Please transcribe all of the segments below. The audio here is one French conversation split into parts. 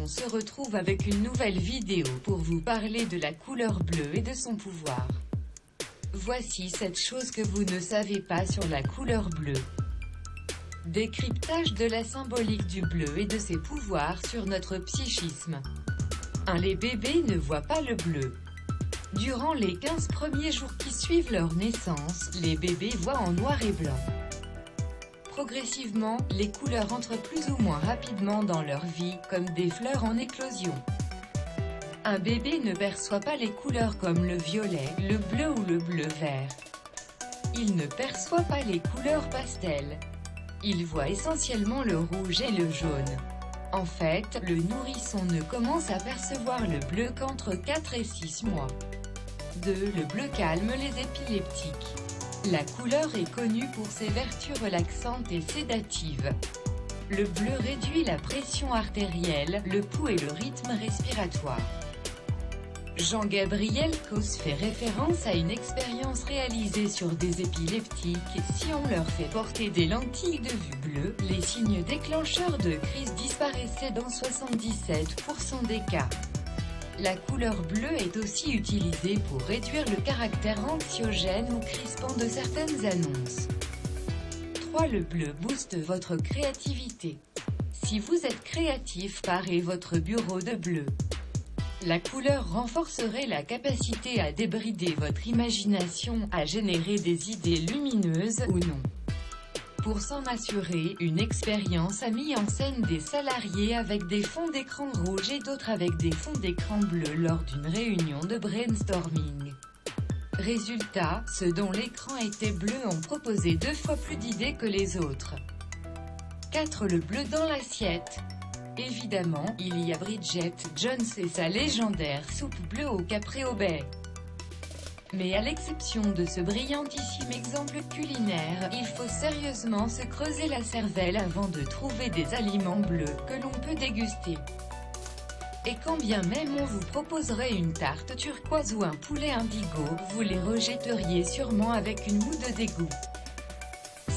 se retrouve avec une nouvelle vidéo pour vous parler de la couleur bleue et de son pouvoir. Voici 7 choses que vous ne savez pas sur la couleur bleue. Décryptage de la symbolique du bleu et de ses pouvoirs sur notre psychisme. 1. Les bébés ne voient pas le bleu. Durant les 15 premiers jours qui suivent leur naissance, les bébés voient en noir et blanc. Progressivement, les couleurs entrent plus ou moins rapidement dans leur vie, comme des fleurs en éclosion. Un bébé ne perçoit pas les couleurs comme le violet, le bleu ou le bleu vert. Il ne perçoit pas les couleurs pastel. Il voit essentiellement le rouge et le jaune. En fait, le nourrisson ne commence à percevoir le bleu qu'entre 4 et 6 mois. 2. Le bleu calme les épileptiques. La couleur est connue pour ses vertus relaxantes et sédatives. Le bleu réduit la pression artérielle, le pouls et le rythme respiratoire. Jean-Gabriel Causse fait référence à une expérience réalisée sur des épileptiques. Si on leur fait porter des lentilles de vue bleue, les signes déclencheurs de crise disparaissaient dans 77% des cas. La couleur bleue est aussi utilisée pour réduire le caractère anxiogène ou crispant de certaines annonces. 3. Le bleu booste votre créativité. Si vous êtes créatif, parez votre bureau de bleu. La couleur renforcerait la capacité à débrider votre imagination, à générer des idées lumineuses ou non. Pour s'en assurer, une expérience a mis en scène des salariés avec des fonds d'écran rouges et d'autres avec des fonds d'écran bleus lors d'une réunion de brainstorming. Résultat, ceux dont l'écran était bleu ont proposé 2 fois plus d'idées que les autres. 4. Le bleu dans l'assiette. Évidemment, il y a Bridget Jones et sa légendaire soupe bleue au capré au baies. Mais à l'exception de ce brillantissime exemple culinaire, il faut sérieusement se creuser la cervelle avant de trouver des aliments bleus que l'on peut déguster. Et quand bien même on vous proposerait une tarte turquoise ou un poulet indigo, vous les rejetteriez sûrement avec une moue de dégoût.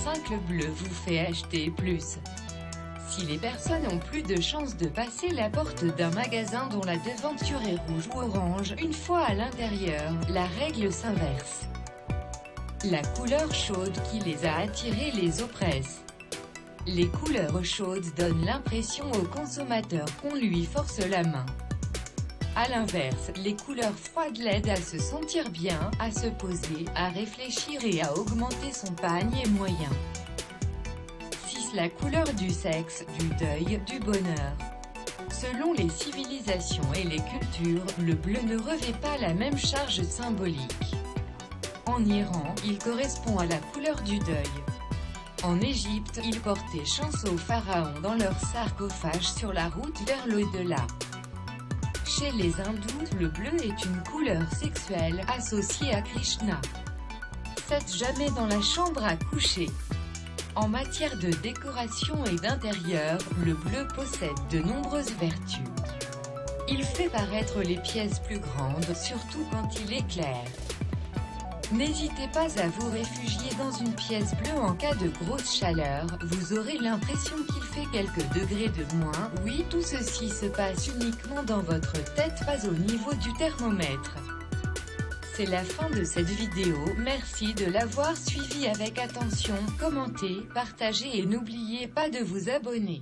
5. Le bleu vous fait acheter plus. Si les personnes ont plus de chances de passer la porte d'un magasin dont la devanture est rouge ou orange, une fois à l'intérieur, la règle s'inverse. La couleur chaude qui les a attirés les oppresse. Les couleurs chaudes donnent l'impression au consommateur qu'on lui force la main. A l'inverse, les couleurs froides l'aident à se sentir bien, à se poser, à réfléchir et à augmenter son panier moyen. La couleur du sexe, du deuil, du bonheur. Selon les civilisations et les cultures, le bleu ne revêt pas la même charge symbolique. En Iran, il correspond à la couleur du deuil. En Égypte, ils portaient chance aux pharaons dans leur sarcophage sur la route vers l'au-delà. Chez les hindous, le bleu est une couleur sexuelle, associée à Krishna. 7. Jamais dans la chambre à coucher. En matière de décoration et d'intérieur, le bleu possède de nombreuses vertus. Il fait paraître les pièces plus grandes, surtout quand il est clair. N'hésitez pas à vous réfugier dans une pièce bleue en cas de grosse chaleur, vous aurez l'impression qu'il fait quelques degrés de moins. Oui, tout ceci se passe uniquement dans votre tête, pas au niveau du thermomètre. C'est la fin de cette vidéo, merci de l'avoir suivi avec attention, commentez, partagez et n'oubliez pas de vous abonner.